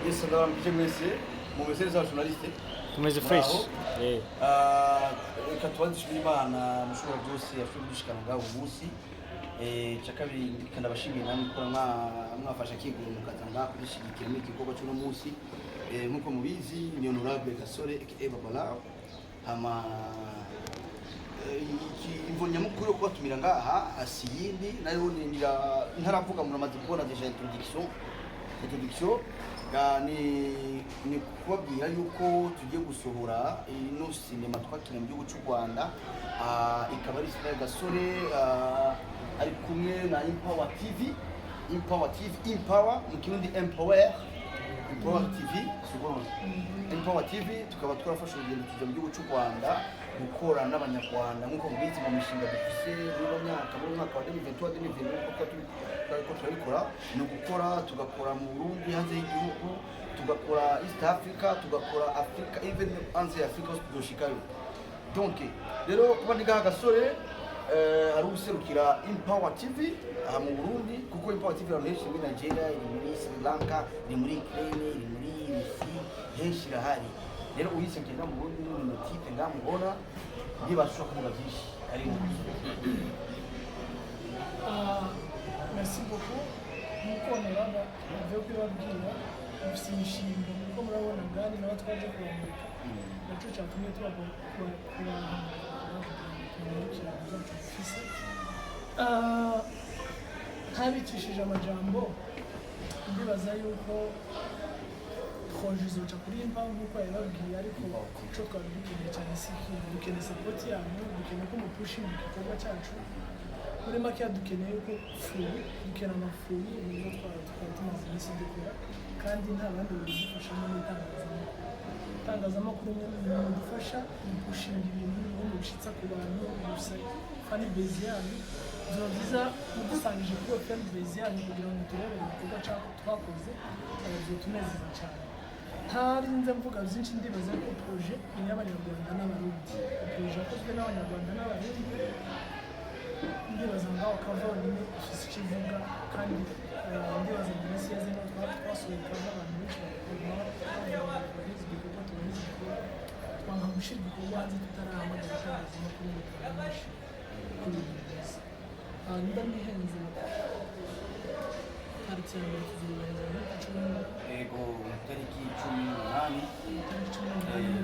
Yes, alors je me sais, mon message est journaliste. Tumeze fresh. Reka tubanze Imana mushobora byose yashobora gushikana ngaho umunsi. Cyakabiri ndabashimiye namwe ko mwafasha kiguru mukazanga kurishigikira mu gikorwa cyo no munsi. Nkuko mubizi ni honorable GASORE BABALAO. Hama imvo nyamukuru ko batumira ngaha asiyindi nayo ntaravuga muramaze kubona deja introduction ni kubabwira yuko tugiye gusohora ino sinema twakina mu gihugu cy'u Rwanda, ikaba ari Ismael GASORE ari kumwe na Empower TV mu kirundi Empower TV Empower TV tukaba twarafashe urugendo tujya mu gihugu cy'u Rwanda gukora n'abanyarwanda nk'uko mubizi mu mishinga dufise muri mwaka wa 2023 ko turabikora ni ugukora tugakora mu Burundi hanze y'igihugu, tugakora East Africa, tugakora Africa, even hanze ya Africa tudoshikayo. Donc rero kuba ndiga GASORE ari userukira Empower TV mu Burundi, kuko Empower TV ari henshi muri Nigeria, iri muri Sri Lanka, iri muri Ukraine, iri muri Russia, henshi irahari. Rero uyise ngenda mu Burundi ni tipe ngamubona ndibasha kuvuga byinshi ari mu merci beaucoup. Nuko nababa byo kwibabwira ufite imishinga nuko murabona ngani nawe twaje kurambika naco cyatumye ntabicishije amajambo ndibaza yuko projet zoca kuri impamvu nkuko yababwiye, ariko ico twari dukeneye cyane si dukeneye support yanyu, dukeneye ko mupushinga igikorwa cyacu muri make, dukeneye ko dukeneye amafuri nizo twari tumaze iminsi dukora, kandi nta bandi badufashamo n'itangazamakuru dufasha mu gushinga ibintu n'ubundi bishitsa ku bantu gusa fan base yanyu biba byiza mudusangije kuri iyo fan base yanyu kugira ngo turebere igikorwa twakoze bizotunezeza cyane. Ntarinze mvuga byinshi, ndibaza ko projet ni y'Abanyarwanda n'Abarundi, projet yakozwe n'Abanyarwanda n'Abarundi, ndibaza ngaho kavonyine ifise ikivuga, kandi ndibaza ngo isi yazemo twasuye abantu benshi twanga gushyira igikorwa hanze tutarahamagara itangazamakuru ngo tubamenyeshe kuri ibi neza. Niba nihenze Haratse mbere tuzobanza muri cumi ego tariki 18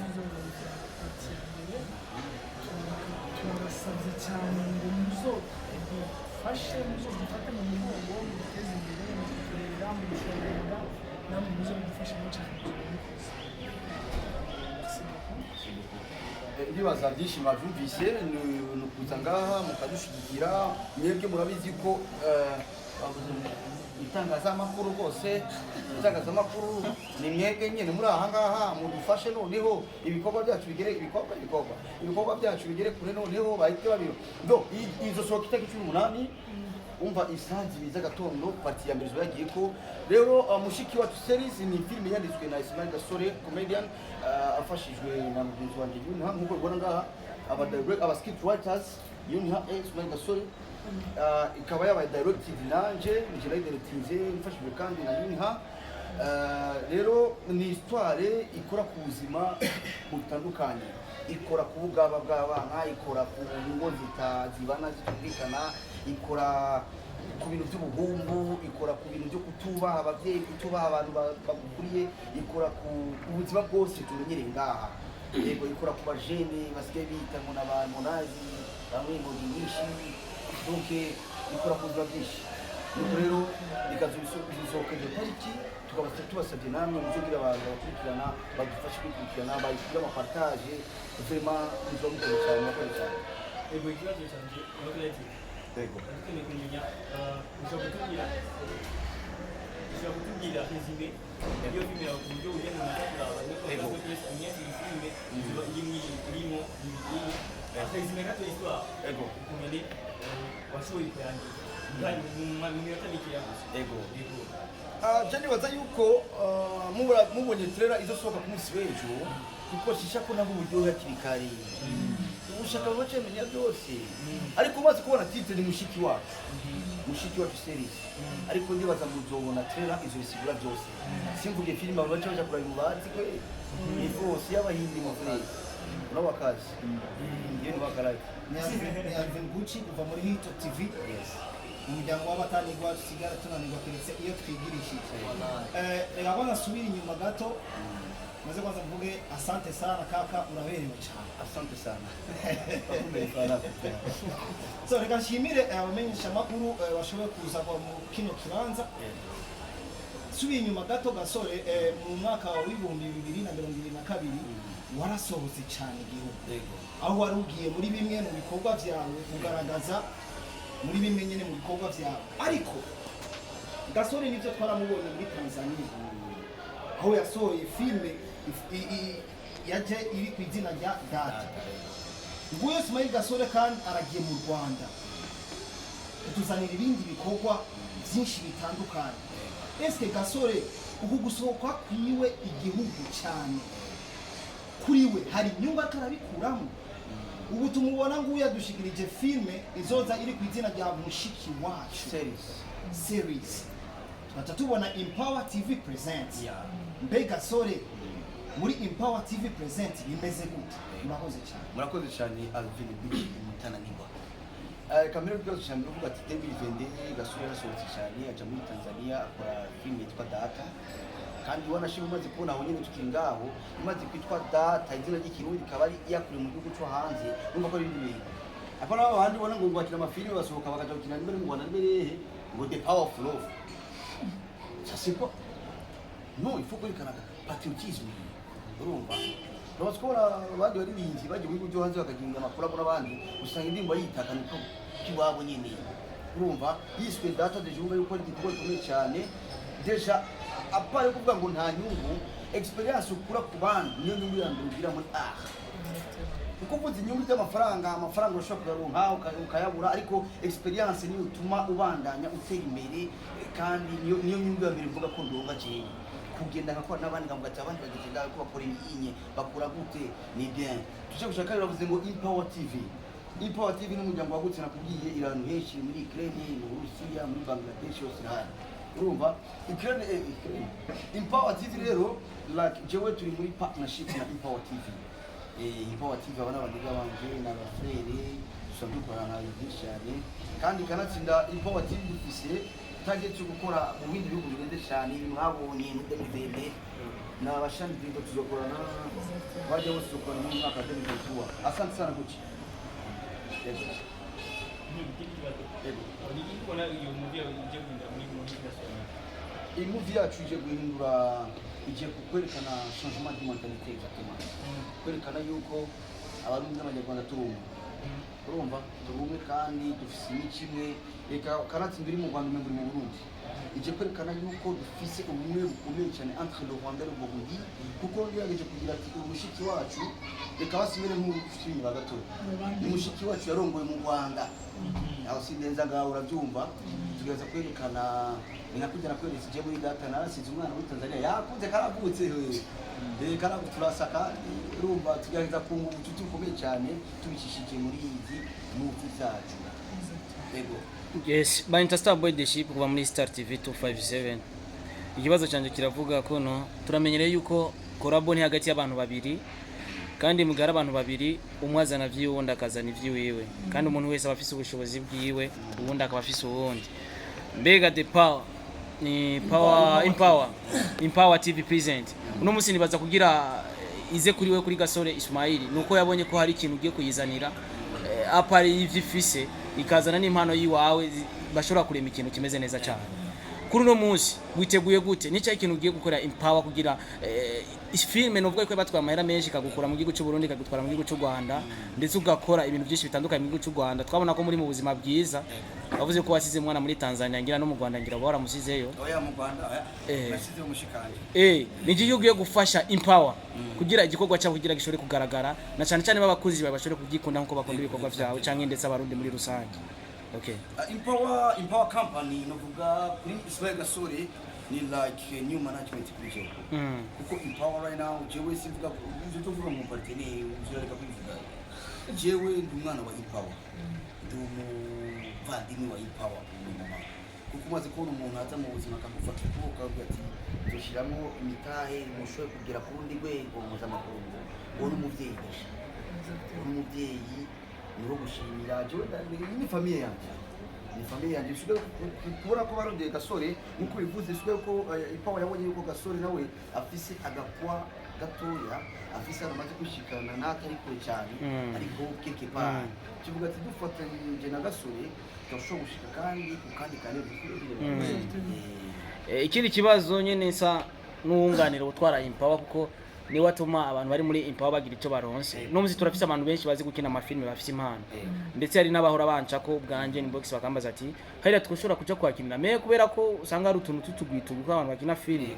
tuzobanza Haratse mbere turabasabye cyane ngo muzodufashe muzodufate mu mugongo muduteze imbere mudukorera mudushorera namwe muzodufashemo cyane tuzabikoze. ndibaza byinshi mwavyumvise ni ukuza ngaha mukadushigikira. Mwebwe murabizi ko itangazamakuru rwose itangazamakuru ni mwebwe nyene muri aha ngaha mudufashe, noneho ibikorwa byacu bigere ibikorwa byacu bigere kure, noneho bahite babiro ndo izo soka itariki 18 umva isanzi biza gatondo parti ya mbere yagiye ko. Rero mushiki wacu series ni film yanditswe na Ismael GASORE comedian, afashijwe na mugenzi wanjye Yunha, nkuko ubona ngaha aba script writers Yunha Ismael GASORE, ikaba yabaye directed nanje directinze mfashijwe kandi na Yunha. Rero ni histoire ikora ku buzima butandukanye, ikora ku bugaba bw'abana, ikora ku ngo zibana zitumvikana, ikora ku bintu by'ubuhumbu, ikora ku bintu byo kutubaha ababyeyi, kutubaha abantu bagukuriye, ikora ku buzima bwose tumenyereye ngaha. Yego ikora ku bajene basigaye bita ngo n'abantu nazi bamwe ngo nyinshi, donc ikora ku buzima bwinshi. Nuko rero ikazubisohoka iyo tariki, tukaba tubasabye namwe muzogira abantu bakurikirana badufashe kwikurikirana, bayishyira amapartage vraiment nizomukora cyane mukora cyane. Ego ikibazo cyanje n'okuleti Ego dukeneye kumenya ushobora kutubwira resume iyo filime yawe ku buryo ugenda unakuraba niko kumenya iyi filime irimo resume gato histoire. Ego kumenya washoboye kuyangiza mu minota mikeya gusa. Ego je nibaza yuko mubonye trailer izosohoka ku munsi w'ejo, kuko shisha ko nabo uburyo hakiri kare dushaka bacemenya byose ariko umaze kubona titre ni mushiki wacu series ariko ndibaza muzobona trailer izo bisigura byose simvuge filime abantu baca kuraba mubazi ko ifose y'abahindi mu free n'abakazi iyo ni bakaraye ni Alvin Gucci kuva muri Hit TV umuryango w'abatanigwa sigara tunanirwa keretse iyo twigirishije reka bana subira inyuma gato maze kwanza mvuge asante sana kaka uraberewe cyane asante sana so reka nshimire abamenyesha makuru washoboye kuza mu kino kibanza subira inyuma gato gasore mu mwaka wa 2022 warasohotse cyane igihugu aho warugiye muri bimwe mu bikorwa byawe kugaragaza muri bimwe nyene mu bikorwa byawe ariko gasore nivyo twaramubonye muri Tanzania aho yasohoye filme yaje iri ku izina rya Data nguyo Ismael Gasore kandi aragiye mu Rwanda utuzanira ibindi bikorwa byinshi bitandukanye eske Gasore uku gusohoka kwiwe igihugu cyane kuri we hari inyungu atarabikuramo ubu tumubona nguyu yadushikirije filme izoza iri ku izina rya mushiki wacu series tubona Empower TV present mbega Gasore muri Empower TV present bimeze gute murakoze cyane Alvin Gucci mutananirwa kamera byose cyane uvuga ati David Vende Gasore yasohotse cyane aja muri Tanzania akora filme yitwa Data kandi wanashima umaze kubona aho nyine tukiri ngaho umaze kwitwa Data izina ry'ikirundi kabari yakure mu gihugu cyo hanze numva ko ari ibindi bintu akora abandi bona ngo bakina amafilme basohoka bakaja gukina imbere mu Rwanda mbere ngo the power of love c'est quoi non il faut kwerekana patriotisme urumva Nose ko abandi bari binzi baje mu byo hanze bakaginga amakuru n'abandi usanga indimbo yitakana ko kiwabo nyine urumva yiswe Data de jour yuko igikorwa kimwe cyane deja apare kuvuga ngo nta nyungu experience ukura ku bandi niyo nyungu ya mbere ugira muri kuko mvuze inyungu y'amafaranga ushobora kuronka ukayabura ariko experience niyo utuma ubandanya utera imbere kandi niyo nyungu ya mbere mvuga ko ndonga cyane kugenda ngakora n'abandi ngavuga ati abandi bagenda ko bakora inye bakura gute ni bien tuje gushaka biravuze ngo Empower TV n'umuryango wagutse nakubwiye irantu henshi muri Ukraine mu Russia muri Bangladesh yose hari urumva Ukraine Empower TV rero like jewe turi muri partnership na Empower TV Empower TV abana bandiga banje n'abafrere dusanzwe dukorana byinshi cyane kandi kanatsinda Empower TV dufise target yo gukora mu bindi bihugu birenze cyane mwabonye n'Demivende n'abashandi bingo tuzokorana baje bose dukorana mu mwaka wa 2022 asante sana Gucci iyi movie yacu ije guhindura ije kwerekana changement de mentalité exactement kwerekana yuko abarundi n'abanyarwanda turumva turumwe kandi dufise imico imwe reka kanatsinda iri mu Rwanda muri mu Burundi ije kwerekana yuko dufise ubumwe bukomeye cyane entre le Rwanda et le Burundi kuko ngerageje kugira ati umushiki wacu reka basimere nk'ufitini bagato umushiki wacu yarongoye mu Rwanda aho sindenza ngaho urabyumva tugeza kwerekana ninakujya nakweretse je muri Data narasize umwana muri Tanzania yakunze karavutse karavuturasa kandi urumva tugerageza kunga ubucuti bukomeye cyane tubishishije muri izi movie zacu Yes, by Star Boy the Ship kuva muri Star TV 257. Ikibazo cyanje kiravuga ko no turamenyereye yuko collabo ni hagati y'abantu babiri kandi mugara abantu babiri umwe azana vyiwe undi akazana ivyiwe kandi umuntu wese abafise ubushobozi bwiwe ubundi akaba afise ubundi mbega the power ni Empower TV present uno musi nibaza kugira ize kuri we kuri Gasore Ismael nuko yabonye ko hari ikintu ugiye kuyizanira apari ivyifise ikazana n'impano yiwawe bashobora kurema ikintu kimeze neza cyane kuri no munsi witeguye gute nicyo ikintu ugiye gukora Empower kugira filme novuga ko batwara amahera menshi kagukura mu gihugu cy'u Burundi kagutwara mu gihugu cy'u Rwanda ndetse ugakora ibintu byinshi bitandukanye mu gihugu cy'u Rwanda twabona ko muri mu buzima bwiza bavuze ko wasize mwana muri Tanzania ngira no mu Rwanda ngira bora musizeyo oya mu Rwanda nasize umushikanje niki yugiye gufasha Empower kugira igikorwa cyo kugira gishore kugaragara na cyane cyane babakuzi babashore kugikunda nkuko bakunda ibikorwa byawe cyangwa ndetse abarundi muri rusange Empower company novuga kuri Ismael Gasore ni like new management kuje kuko Empower right now jewe sivuga ibyo tuvuga mu partenaire uzareka kwivuga jewe ndi umwana wa Impawa ndi umuvandimwe wa Impawa umumama kuko umaze kubona umuntu aza mu buzima akagufata ukuboko akavuga ati dushyiramo imitahe mushoboye kugera ku rundi rwego mpuzamahanga uwo ni umubyeyi gasha uwo ni umubyeyi niho gushimira jewe ni famiye yanjye ni famiye yanjye usigaye kubona ko barondeye Gasore nk'uko bivuze usigaye ko Impawa yabonye yuko Gasore nawe afise agakwa gatoya afise amaze gushikana n'akari kure cyane ariko keke pa kivuga ati dufatanyije na Gasore turashobora gushika kandi kane ikindi kibazo nyene sa n'uwunganira utwara Impawa kuko ni watuma abantu bari muri Impawa bagira ico baronse no muzi turafise abantu benshi bazi gukina amafilme bafise impano ndetse hari n'abahora banca ko bwanje ni box bakambaza ati harira twoshobora kuja kwakina me kubera ko usanga ari utuntu tutugwituguka abantu bakina filme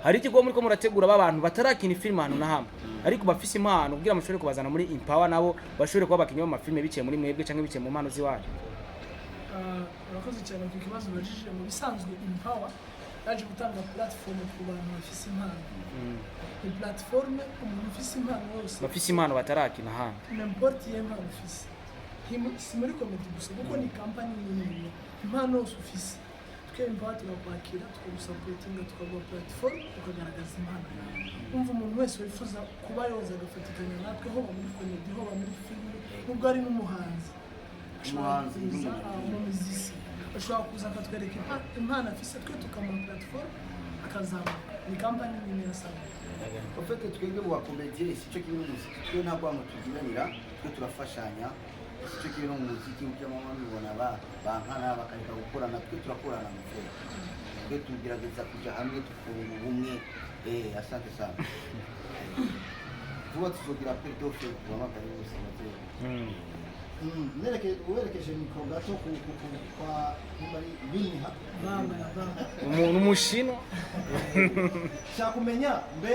hari ikigo muri ko murategura abantu batarakina filme hano na hamwe ariko bafise impano kugira mushobore kubazana muri Impawa nabo bashobore kuba bakinya mu mafilme biciye muri mwebwe canke biciye mu mpano ziwaje. Urakoze cyane ku kibazo bajije mu bisanzwe Impawa yaje gutanga platform ku bantu bafise impano. Ni platform umuntu ufise impano wose bafise impano batarakina hano n'importe y'impano ufise si muri comedy gusa kuko ni company nini impano wose ufise twe Impawa turakwakira tukagusapotinga tukaguha platform ukagaragaza impano umva umuntu wese wifuza kuba yoza agafatikanya natwe ho muri comedy ho muri film nubwo ari n'umuhanzi umuzisi ashobora kuza akatwereka impano afise twe tukamuha platform akazamuka ni company nini yasaba ufite twebwe mu bakomediye sico kimwe n'umuziki twe ntabwo tugiranira twe turafashanya sico kimwe no mu muziki ujya mu mubona bankana bakareka gukorana twe turakorana mu fero twe tugerageza kuja hamwe tukunga ubumwe asante sana vuba tuzogira pedofe tubamagare bose bateye werekeje mikoro gato kwa biniha umuntu mushino shakumenya mbe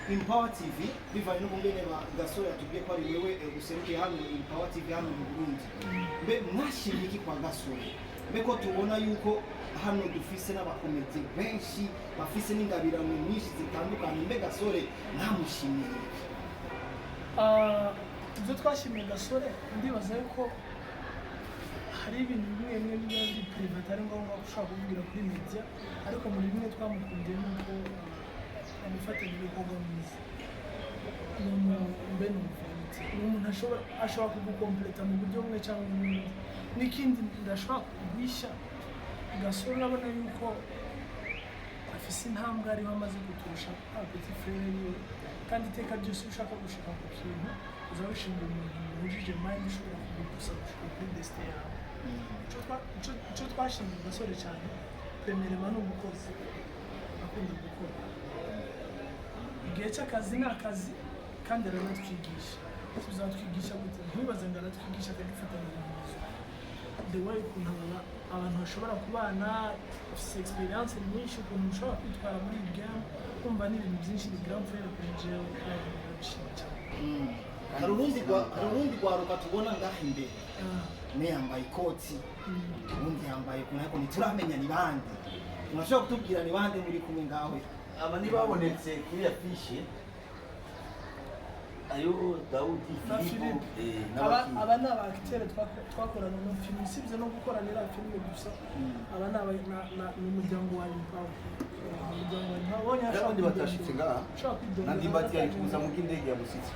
Impawa TV bivanye n'ubungene ba Gasore yatubwiye ko ari wewe userukiye hano Impawa TV hano mu Burundi mbe mwashimye iki kwa Gasore mbe ko tubona yuko hano dufise n'abakomedi benshi bafise n'ingabirano nyinshi zitandukanye mbe Gasore ntamushimiye ibyo twashimiye Gasore ndibaza yuko hari ibintu bimwe bimwe biba biri private ari ngombwa ushaka kuvugira kuri media ariko muri bimwe twamukundiye nuko amufatanya ibikorwa mwiza mbe umuntu ashobora kugukompleta mu buryo bumwe cyangwa ubundi n'ikindi ndashobora kuguhisha Gasore urabona yuko afise intambwe ariho amaze guturusha petit frère yiwe kandi iteka ryose ushaka gushika ku kintu uzabishinga umuntu wujije mind ushobora kugusa gushika kuri destin yawe ico twashimye Gasore cyane premièrement n'umukozi akunda gukora igihe cy'akazi n'akazi kandi aranatwigisha tuzatwigisha gute ntibaze ngo aratwigisha akadufatanya mu buzima the way ukuntu abantu bashobora kubana ufite experience nyinshi ukuntu ushobora kwitwara muri iyi game kumva n'ibintu byinshi ni grand frère kuri jewe ndabishimye cyane hari urundi rwaruka tubona ngaho imbere ne yambaye ikoti ubundi yambaye kuna ariko ntituramenya ni bande mwashobora kutubwira ni bande muri kumwe ngaho aba ntibabonetse kuri ya fiche ayo Daudi Filipo aba ni aba-acteur twakorana no film sibye no gukoranira film gusa aba ni umuryango wa Impawa umuryango wa Impawa bonye abandi batashitse ngaha na NDIMBATI ari kuza mu kindege ya Musitsi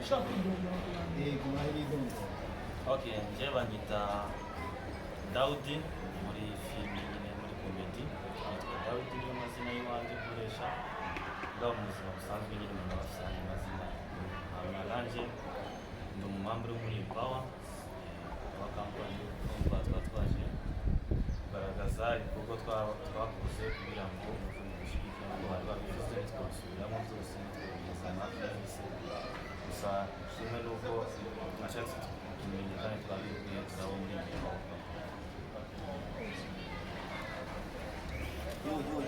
ushaka kudonda okay nje banyita Daudi muri film nyine muri comedy Daudi niyo mazina y'abandi koresha ngaho mu buzima busanzwe nyine mu bafite amazina nanje ndi umumambure muri Impawa wa kampani twaje kugaragaza ibikorwa twakoze kugira ngo umushyikirano ngo bari babivuze twasubiramo byose twabigezana byahise gusa kimwe n'uko nashatse tumenyekane twabibwiye turabo muri Impawa.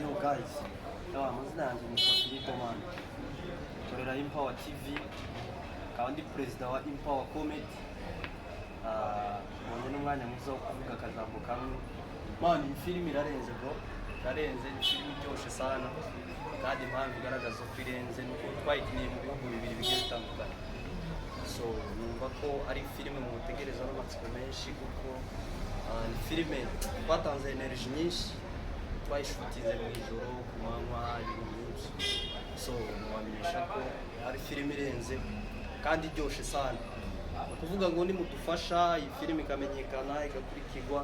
Yo guys, amazina yanjye ni Kwandikwa man. Korera Impawa TV, kandi perezida wa Impawa Comedy. Mbonye n'umwanya mwiza wo kuvuga akajambo kamwe. Man, iyi film irarenze bro. Irarenze, ni film iryoshe sana. Kandi impamvu igaragaza ko irenze nuko twayikiniye mu bihugu bibiri bigiye bitandukanye. so numva ko ari filime mutegereza n'amatsiko menshi kuko ni filime twatanze energy nyinshi twayishutize mu ijoro ku manywa ibintu byinshi so nubamenyesha ko ari filime irenze kandi iryoshe sana kuvuga ngo nimudufasha iyi filime ikamenyekana igakurikirwa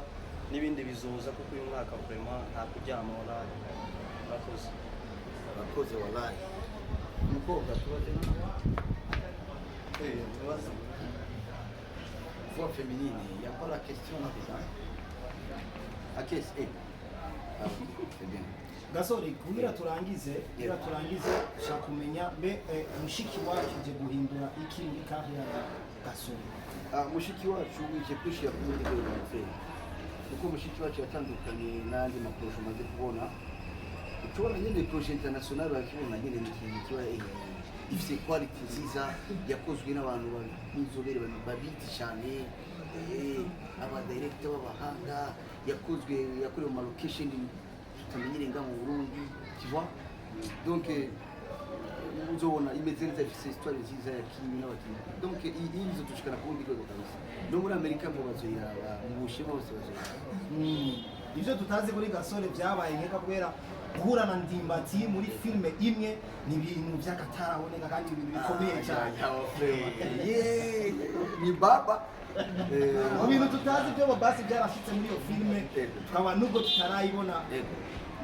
n'ibindi bizoza kuko uyu mwaka vraiment nta kuryama wallahi Abakoze wallahi umukobwa tubaze tubaze voix féminine il y a pas la question là déjà c'est bien Gasore kugira turangize shaka kumenya mbe mushiki wacu je guhindura iki muri carrière ya Gasore. Mushiki wacu ije kwishira ku ndi rwego rw'aferi kuko mushiki wacu yatandukanye n'andi maproje maze kubona tubona nyine projet international bakibona nyine n'ikintu kiba ifite quality nziza yakozwe n'abantu b'inzobere babiti cyane aba director b'abahanga yakorewe mu location tutamenyere nga mu Burundi tu vois donc uzobona imeze neza ifite histoire nziza ya kimi n'abakinnyi donc iyi nizo tushikana ku ndi rwego kabisa no muri Amerika mu bazoyiraba mu Bushinwa bose bazoyiraba ivyo tutazi kuri Gasore byabaye nkeka kubera guhura na Ndimbati muri filme imwe ni ibintu by'akataraboneka kandi ibintu bikomeye cyane ni baba mu bintu tutazi byo basi byarashitse muri iyo filme tukaba nubwo tutarayibona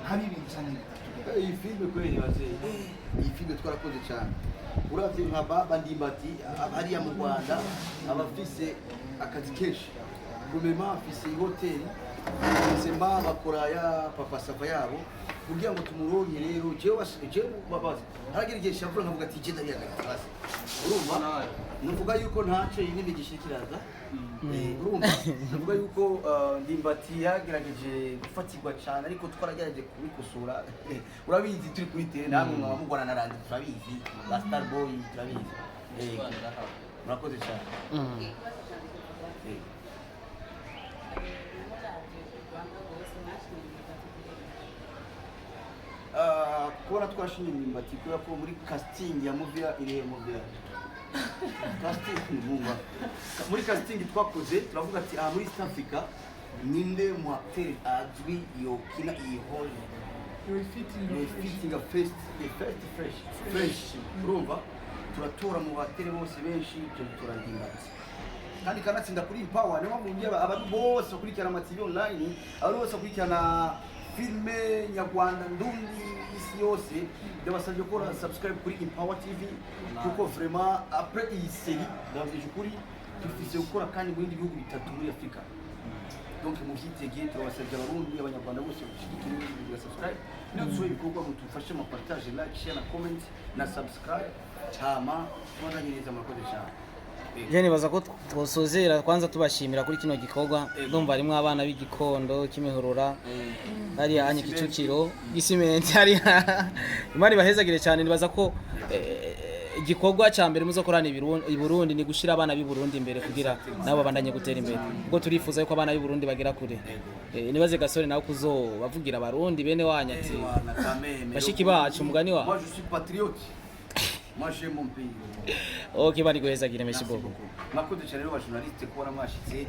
nka bibiri cyane iyi filme kweli baze iyi filme twarakoze cyane uravye nka baba Ndimbati hariya mu Rwanda abafise akazi kenshi guverinoma afise hoteli semba bakora ya papa sava yabo kugira ngo tumuronke rero jewe babaza haragira igihe shavura nkavuga ati je ndari yagatasi urumva nuvuga yuko ntaco yindi gishikiraza urumva nuvuga yuko Ndimbati yagerageje gufatirwa cyane ariko twaragerageje kubikosora urabizi turi kuri tele namwe mwamugwana narandi turabizi la star boy turabizi murakoze cyane kubona twashimye Ndimbati kubera ko muri casting ya Movia irihe Movia casting muri casting twakoze turavuga ati muri East Africa ninde mu acteur azwi yokina iyi role fitting a fresh urumva turatora mu bateri bose benshi turatora Ndimbati kandi kanatsinda kuri Power niyo mu ngiye abantu bose bakurikirana ama TV online abantu bose bakurikirana filme nyarwanda ndundi isi yose ndabasabye ko subscribe kuri Empower TV kuko vraiment après iyi série ndabije kuri dufise gukora kandi mu bindi bihugu bitatu muri Afrika donc mu byitege turabasabye abarundi abanyarwanda bose gushigikira ibyo subscribe n'uzuye ibikorwa mutufashe mu partage like share na comment na subscribe cyama twandanyiriza amakoze cyane nibaza ko twosozera kwanza tubashimira kuri kino gikorwa ndumva harimo abana b'igikondo kimihorora hariya hanye Kicukiro gisimenti hariya imari bahezagire cyane nibaza ko igikorwa cya mbere muzokorana i Burundi ni gushira abana b'i Burundi imbere kugira nabo bandanye gutera imbere ubwo turifuza yuko abana b'i Burundi bagera kure nibaze Gasore nawe kuzo bavugira abarundi bene wanyati bashiki bacu mugani wa moi je suis patriote moi j'aime mon pays okay bari guhezagire merci beaucoup mwakoze cyane rero ba journaliste ko mwashitse